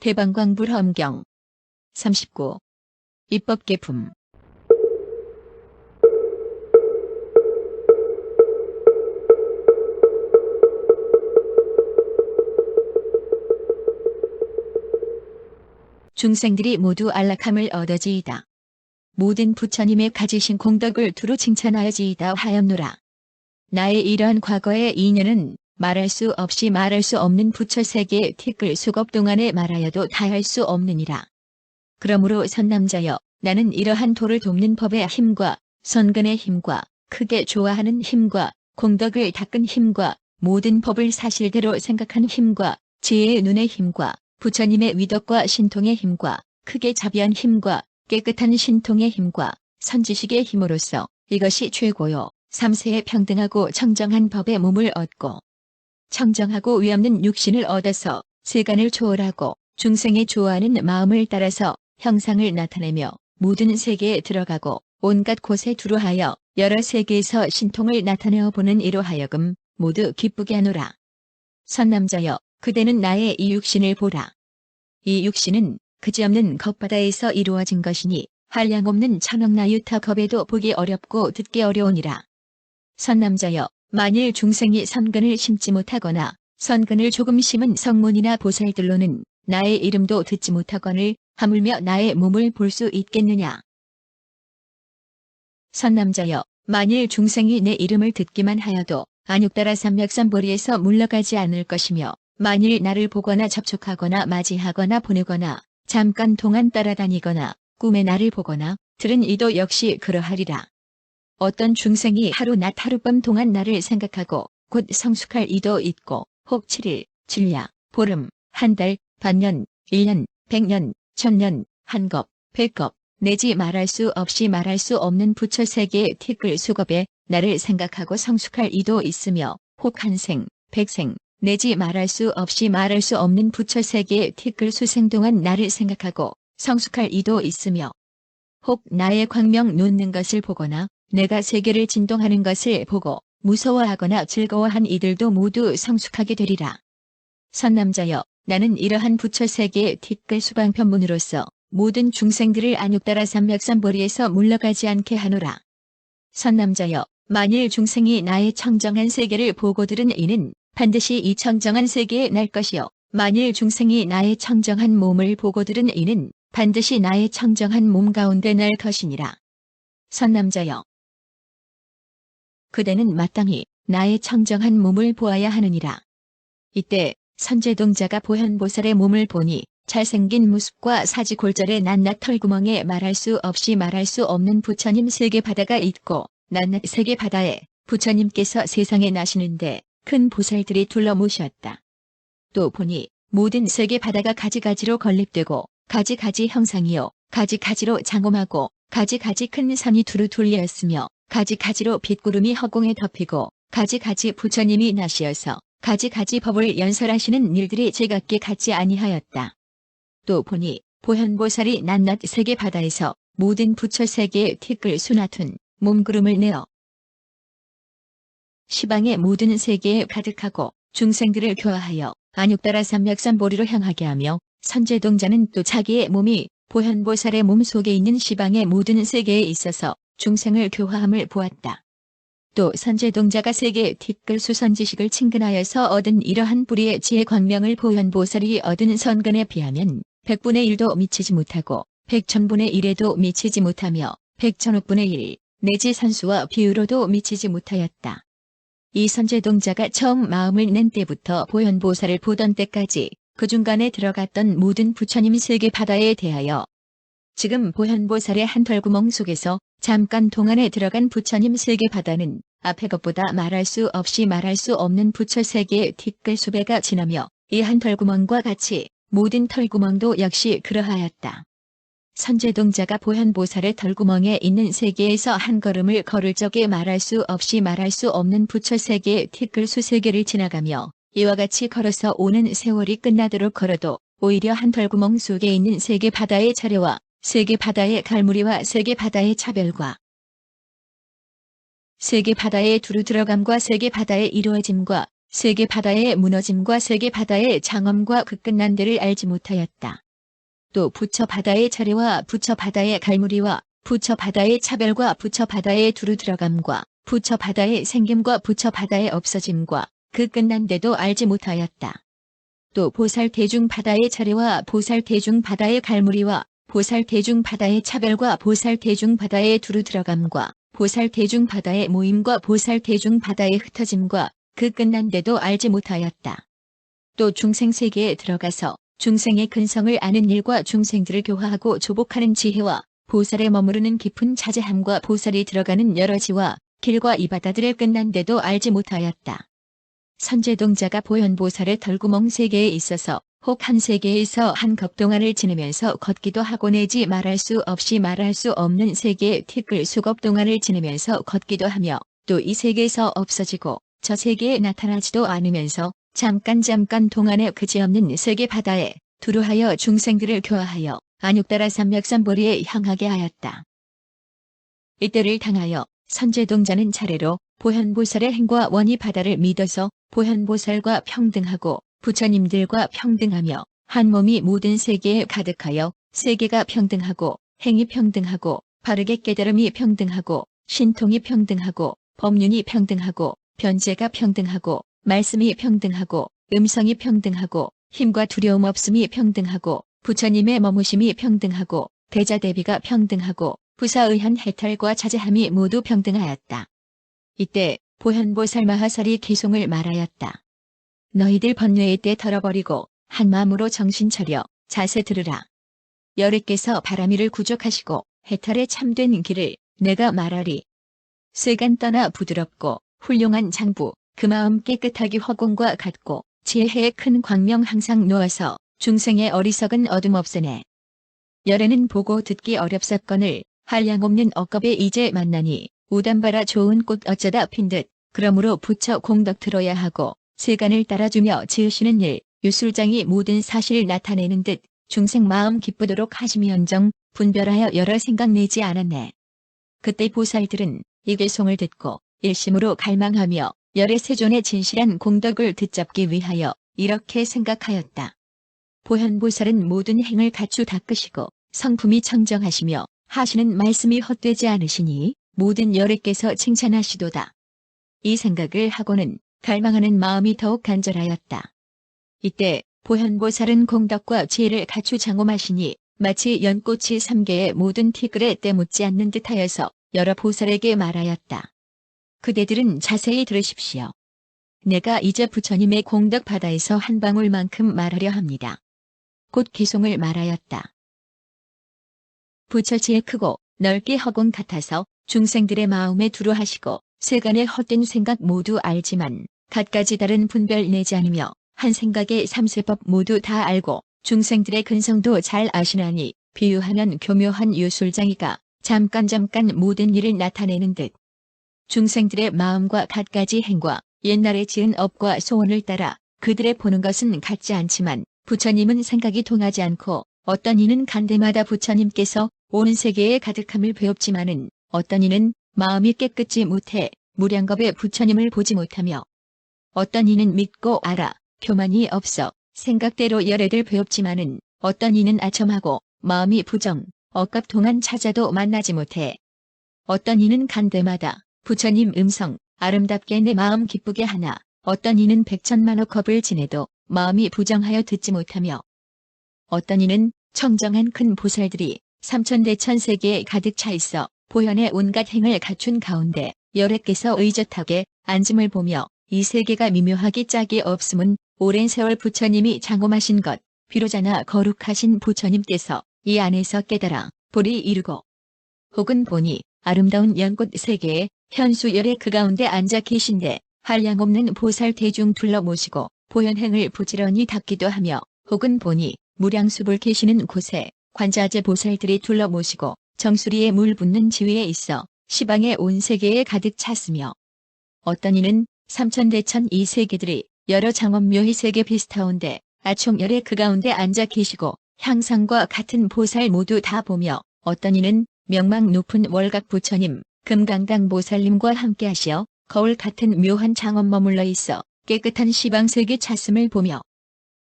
해방광불험경 39. 입법개품. 중생들이 모두 안락함을 얻어지이다. 모든 부처님의 가지신 공덕을 두루 칭찬하여지이다 하였노라. 나의 이러한 과거의 인연은 말할 수 없이 말할 수 없는 부처세계의 티끌 수겁 동안에 말하여도 다할 수 없느니라. 그러므로 선남자여, 나는 이러한 도를 돕는 법의 힘과 선근의 힘과 크게 좋아하는 힘과 공덕을 닦은 힘과 모든 법을 사실대로 생각한 힘과 지혜의 눈의 힘과 부처님의 위덕과 신통의 힘과 크게 자비한 힘과 깨끗한 신통의 힘과 선지식의 힘으로써 이것이 최고요 삼세에 평등하고 청정한 법의 몸을 얻고 청정하고 위없는 육신을 얻어서 세간을 초월하고 중생의 좋아하는 마음을 따라서 형상을 나타내며 모든 세계에 들어가고 온갖 곳에 두루하여 여러 세계에서 신통을 나타내어 보는 이로 하여금 모두 기쁘게 하노라. 선남자여, 그대는 나의 이 육신을 보라. 이 육신은 그지없는 겁바다에서 이루어진 것이니 한량없는 천억나유타 겁에도 보기 어렵고 듣기 어려우니라. 선남자여, 만일 중생이 선근을 심지 못하거나 선근을 조금 심은 성문이나 보살들로는 나의 이름도 듣지 못하거늘 하물며 나의 몸을 볼 수 있겠느냐. 선남자여, 만일 중생이 내 이름을 듣기만 하여도 안육따라 삼맥삼보리에서 물러가지 않을 것이며 만일 나를 보거나 접촉하거나 맞이하거나 보내거나 잠깐 동안 따라다니거나 꿈에 나를 보거나 들은 이도 역시 그러하리라. 어떤 중생이 하루낮 하룻밤 동안 나를 생각하고 곧 성숙할 이도 있고 혹 7일, 7야, 보름, 한 달, 반년, 1년, 100년, 1000년, 한겁, 100겁, 내지 말할 수 없이 말할 수 없는 부처세계의 티끌 수겁에 나를 생각하고 성숙할 이도 있으며 혹 한생, 백생, 내지 말할 수 없이 말할 수 없는 부처세계의 티끌 수생 동안 나를 생각하고 성숙할 이도 있으며 혹 나의 광명 놓는 것을 보거나 내가 세계를 진동하는 것을 보고 무서워하거나 즐거워한 이들도 모두 성숙하게 되리라. 선남자여, 나는 이러한 부처세계의 티끌 수방편문으로서 모든 중생들을 안육따라 삼맥삼보리에서 물러가지 않게 하노라. 선남자여, 만일 중생이 나의 청정한 세계를 보고 들은 이는 반드시 이 청정한 세계에 날 것이요 만일 중생이 나의 청정한 몸을 보고 들은 이는 반드시 나의 청정한 몸 가운데 날 것이니라. 선남자여, 그대는 마땅히 나의 청정한 몸을 보아야 하느니라. 이때 선제동자가 보현보살의 몸을 보니 잘생긴 모습과 사지골절의 낱낱 털구멍에 말할 수 없이 말할 수 없는 부처님 세계 바다가 있고 낱낱 세계 바다에 부처님께서 세상에 나시는데 큰 보살들이 둘러 모셨다. 또 보니 모든 세계 바다가 가지가지로 건립되고 가지가지 형상이요 가지가지로 장엄하고 가지가지 큰 산이 두루 둘려있으며 가지가지로 빛구름이 허공에 덮이고 가지가지 부처님이 나시어서 가지가지 법을 연설하시는 일들이 제각기 같지 아니하였다. 또 보니 보현보살이 낱낱 세계 바다에서 모든 부처세계의 티끌 수나툰 몸구름을 내어 시방의 모든 세계에 가득하고 중생들을 교화하여 안육따라 삼맥삼보리로 향하게 하며 선제동자는 또 자기의 몸이 보현보살의 몸 속에 있는 시방의 모든 세계에 있어서 중생을 교화함을 보았다. 또 선제동자가 세계의 티끌 수선지식을 친근하여서 얻은 이러한 불의의 지혜 광명을 보현보살이 얻은 선근에 비하면 100분의 1도 미치지 못하고 100,000분의 1에도 미치지 못하며 100,000억분의 1 내지 산수와 비유로도 미치지 못하였다. 이 선제동자가 처음 마음을 낸 때부터 보현보살을 보던 때까지 그 중간에 들어갔던 모든 부처님 세계 바다에 대하여 지금 보현보살의 한 털구멍 속에서 잠깐 동안에 들어간 부처님 세계 바다는 앞의 것보다 말할 수 없이 말할 수 없는 부처세계의 티끌 수배가 지나며 이 한 털구멍과 같이 모든 털구멍도 역시 그러하였다. 선제동자가 보현보살의 털구멍에 있는 세계에서 한 걸음을 걸을 적에 말할 수 없이 말할 수 없는 부처세계의 티끌 수세계를 지나가며 이와 같이 걸어서 오는 세월이 끝나도록 걸어도 오히려 한 털구멍 속에 있는 세계 바다의 차례와 세계 바다의 갈무리와 세계 바다의 차별과 세계 바다의 두루 들어감과 세계 바다의 이루어짐과 세계 바다의 무너짐과 세계 바다의 장엄과 그 끝난 데를 알지 못하였다. 또 부처 바다의 차례와 부처 바다의 갈무리와 부처 바다의 차별과 부처 바다의 두루 들어감과 부처 바다의 생김과 부처 바다의 없어짐과 그 끝난 데도 알지 못하였다. 또 보살 대중 바다의 차례와 보살 대중 바다의 갈무리와 보살 대중 바다의 차별과 보살 대중 바다의 두루 들어감과 보살 대중 바다의 모임과 보살 대중 바다의 흩어짐과 그 끝난 데도 알지 못하였다. 또 중생 세계에 들어가서 중생의 근성을 아는 일과 중생들을 교화하고 조복하는 지혜와 보살에 머무르는 깊은 자제함과 보살이 들어가는 여러지와 길과 이 바다들을 끝난 데도 알지 못하였다. 선제동자가 보현보살의 털구멍 세계에 있어서 혹 한 세계에서 한 컵 동안을 지내면서 걷기도 하고 내지 말할 수 없이 말할 수 없는 세계의 티끌 수겁 동안을 지내면서 걷기도 하며 또 이 세계에서 없어지고 저 세계에 나타나지도 않으면서 잠깐 동안에 그지없는 세계 바다에 두루하여 중생들을 교화하여 안육따라 삼맥삼보리에 향하게 하였다. 이때를 당하여 선제동자는 차례로 보현보살의 행과 원이 바다를 믿어서 보현보살과 평등하고 부처님들과 평등하며 한 몸이 모든 세계에 가득하여 세계가 평등하고 행이 평등하고 바르게 깨달음이 평등하고 신통이 평등하고 법륜이 평등하고 변제가 평등하고 말씀이 평등하고 음성이 평등하고 힘과 두려움 없음이 평등하고 부처님의 머무심이 평등하고 대자 대비가 평등하고 부사의한 해탈과 자제함이 모두 평등하였다. 이때 보현보살 마하살이 기송을 말하였다. 너희들 번뇌의 때 털어버리고 한 마음으로 정신 차려 자세 들으라. 여래께서 바람이를 구족하시고 해탈에 참된 길을 내가 말하리. 세간 떠나 부드럽고 훌륭한 장부 그 마음 깨끗하기 허공과 같고 지혜의 큰 광명 항상 놓아서 중생의 어리석은 어둠 없애네. 열애는 보고 듣기 어렵사건을 한량없는 억겁에 이제 만나니 우담바라 좋은 꽃 어쩌다 핀 듯 그러므로 부처 공덕 들어야 하고 세간을 따라주며 지으시는 일 유술장이 모든 사실을 나타내는 듯 중생 마음 기쁘도록 하시면정 분별하여 여러 생각 내지 않았네. 그때 보살들은 이 괴송을 듣고 일심으로 갈망하며 열의 세존의 진실한 공덕을 듣잡기 위하여 이렇게 생각하였다. 보현보살은 모든 행을 갖추 닦으시고 성품이 청정하시며 하시는 말씀이 헛되지 않으시니 모든 열애께서 칭찬하시도다. 이 생각을 하고는 갈망하는 마음이 더욱 간절하였다. 이때 보현보살은 공덕과 지혜를 갖추 장엄하시니 마치 연꽃이 3개의 모든 티끌에 때묻지 않는 듯하여서 여러 보살에게 말하였다. 그대들은 자세히 들으십시오. 내가 이제 부처님의 공덕 바다에서 한 방울만큼 말하려 합니다. 곧 기송을 말하였다. 부처지혜 크고 넓게 허공 같아서 중생들의 마음에 두루하시고 세간의 헛된 생각 모두 알지만 갖가지 다른 분별 내지 않으며 한 생각의 삼세법 모두 다 알고 중생들의 근성도 잘 아시나니 비유하면 교묘한 유술장이가 잠깐 모든 일을 나타내는 듯 중생들의 마음과 갖가지 행과 옛날에 지은 업과 소원을 따라 그들의 보는 것은 같지 않지만 부처님은 생각이 통하지 않고 어떤 이는 간대마다 부처님께서 온 세계에 가득함을 배웁지만은 어떤 이는 마음이 깨끗지 못해 무량겁에 부처님을 보지 못하며 어떤 이는 믿고 알아 교만이 없어 생각대로 열애들 배웁지만은 어떤 이는 아첨하고 마음이 부정 억갑 동안 찾아도 만나지 못해 어떤 이는 간대마다 부처님 음성 아름답게 내 마음 기쁘게 하나 어떤 이는 백천만억 겁을 지내도 마음이 부정하여 듣지 못하며 어떤 이는 청정한 큰 보살들이 삼천대천 세계에 가득 차 있어 보현의 온갖 행을 갖춘 가운데 열애께서 의젓하게 앉음을 보며 이 세계가 미묘하기 짝이 없음은 오랜 세월 부처님이 장엄하신 것 비로자나 거룩하신 부처님께서 이 안에서 깨달아 보리 이루고 혹은 보니 아름다운 연꽃 세계에 현수열의 그 가운데 앉아 계신데 한량없는 보살 대중 둘러 모시고 보현행을 부지런히 닦기도 하며 혹은 보니 무량수불 계시는 곳에 관자재 보살들이 둘러 모시고 정수리에 물 붓는 지위에 있어 시방의 온 세계에 가득 찼으며 어떤 이는 삼천대천 이 세계들이 여러 장엄묘희 세계 비슷하온데 아총열의 그 가운데 앉아 계시고 향상과 같은 보살 모두 다 보며 어떤 이는 명망 높은 월각 부처님 금강당 보살님과 함께 하시어 거울 같은 묘한 장엄 머물러 있어 깨끗한 시방색의 찼음을 보며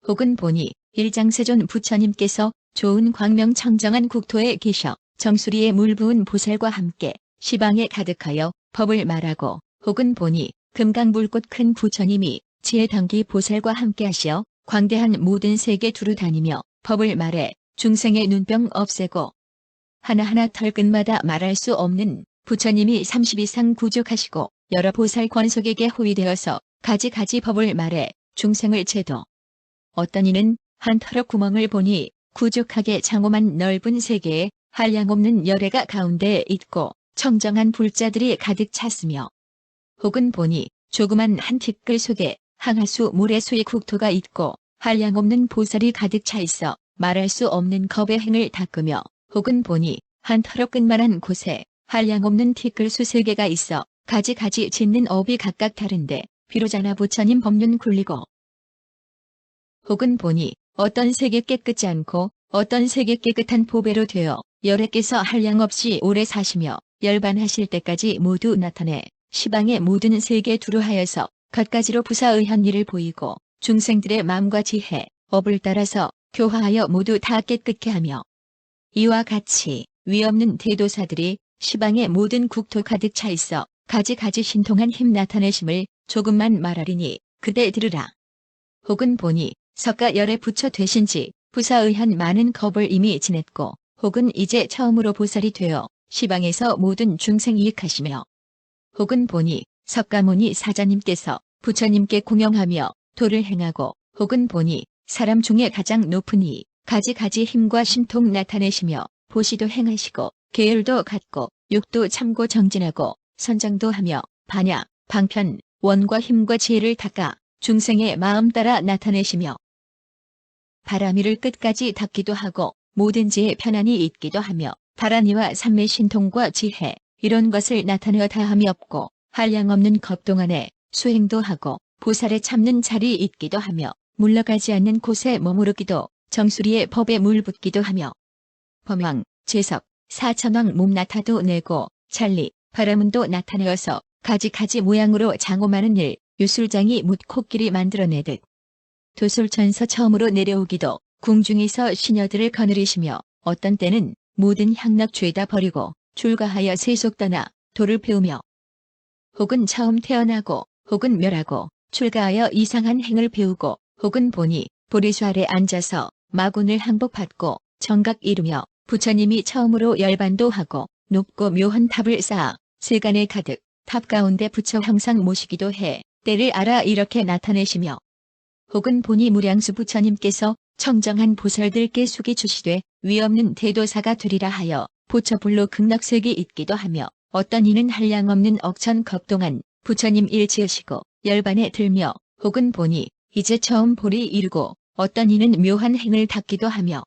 혹은 보니 일장세존 부처님께서 좋은 광명 청정한 국토에 계셔 정수리에 물 부은 보살과 함께 시방에 가득하여 법을 말하고 혹은 보니 금강불꽃 큰 부처님이 지혜당기 보살과 함께 하시어 광대한 모든 세계 두루 다니며 법을 말해 중생의 눈병 없애고 하나하나 털끝마다 말할 수 없는 부처님이 30 이상 구족하시고 여러 보살 권속에게 호위되어서 가지가지 법을 말해 중생을 제도. 어떤 이는 한 털럭 구멍을 보니 구족하게 장엄한 넓은 세계에 한량없는 열애가 가운데에 있고 청정한 불자들이 가득 찼으며 혹은 보니 조그만 한 티끌 속에 항하수 모래수의 국토가 있고 한량없는 보살이 가득 차 있어 말할 수 없는 겁의 행을 닦으며 혹은 보니 한 털럭 끝만한 곳에 한량없는 티끌 수세 개가 있어 가지가지 짓는 업이 각각 다른데 비로자나 부처님 법륜 굴리고 혹은 보니 어떤 색이 깨끗지 않고 어떤 색이 깨끗한 보배로 되어 열애께서 한량없이 오래 사시며 열반하실 때까지 모두 나타내 시방의 모든 세계 두루하여서 갖가지로 부사의한 일을 보이고 중생들의 마음과 지혜, 업을 따라서 교화하여 모두 다 깨끗게 하며 이와 같이 위없는 대도사들이 시방의 모든 국토 가득 차 있어 가지가지 신통한 힘 나타내심을 조금만 말하리니 그대 들으라. 혹은 보니 석가 열에 부처 되신지 부사의한 많은 겁을 이미 지냈고 혹은 이제 처음으로 보살이 되어 시방에서 모든 중생 이익하시며 혹은 보니 석가모니 사자님께서 부처님께 공영하며 도를 행하고 혹은 보니 사람 중에 가장 높은 이 가지가지 힘과 신통 나타내시며 보시도 행하시고 계율도 갖고 육도 참고 정진하고 선정도 하며 반야, 방편, 원과 힘과 지혜를 닦아 중생의 마음 따라 나타내시며 바라미를 끝까지 닦기도 하고 모든 지에 편안히 있기도 하며 바라니와 삼매 신통과 지혜 이런 것을 나타내어 다함이 없고 한량없는 겁 동안에 수행도 하고 보살에 참는 자리 있기도 하며 물러가지 않는 곳에 머무르기도 정수리에 법에 물 붓기도 하며 범왕, 제석, 사천왕 몸 나타도 내고 찰리, 바라문도 나타내어서 가지가지 모양으로 장엄하는 일 유술장이 묻 코끼리 만들어내듯 도솔천서 처음으로 내려오기도 궁중에서 시녀들을 거느리시며 어떤 때는 모든 향락 죄다 버리고 출가하여 세속 떠나 도를 배우며 혹은 처음 태어나고 혹은 멸하고 출가하여 이상한 행을 배우고 혹은 보니 보리수 아래 앉아서 마군을 항복받고 정각 이루며 부처님이 처음으로 열반도 하고 높고 묘한 탑을 쌓아 세간에 가득 탑 가운데 부처 항상 모시기도 해 때를 알아 이렇게 나타내시며 혹은 보니 무량수 부처님께서 청정한 보살들께 숙이 주시되 위없는 대도사가 되리라 하여 보처불로 극락색이 있기도 하며 어떤 이는 한량없는 억천 겁동안 부처님 일지으시고 열반에 들며 혹은 보니 이제 처음 보리 이루고 어떤 이는 묘한 행을 닦기도 하며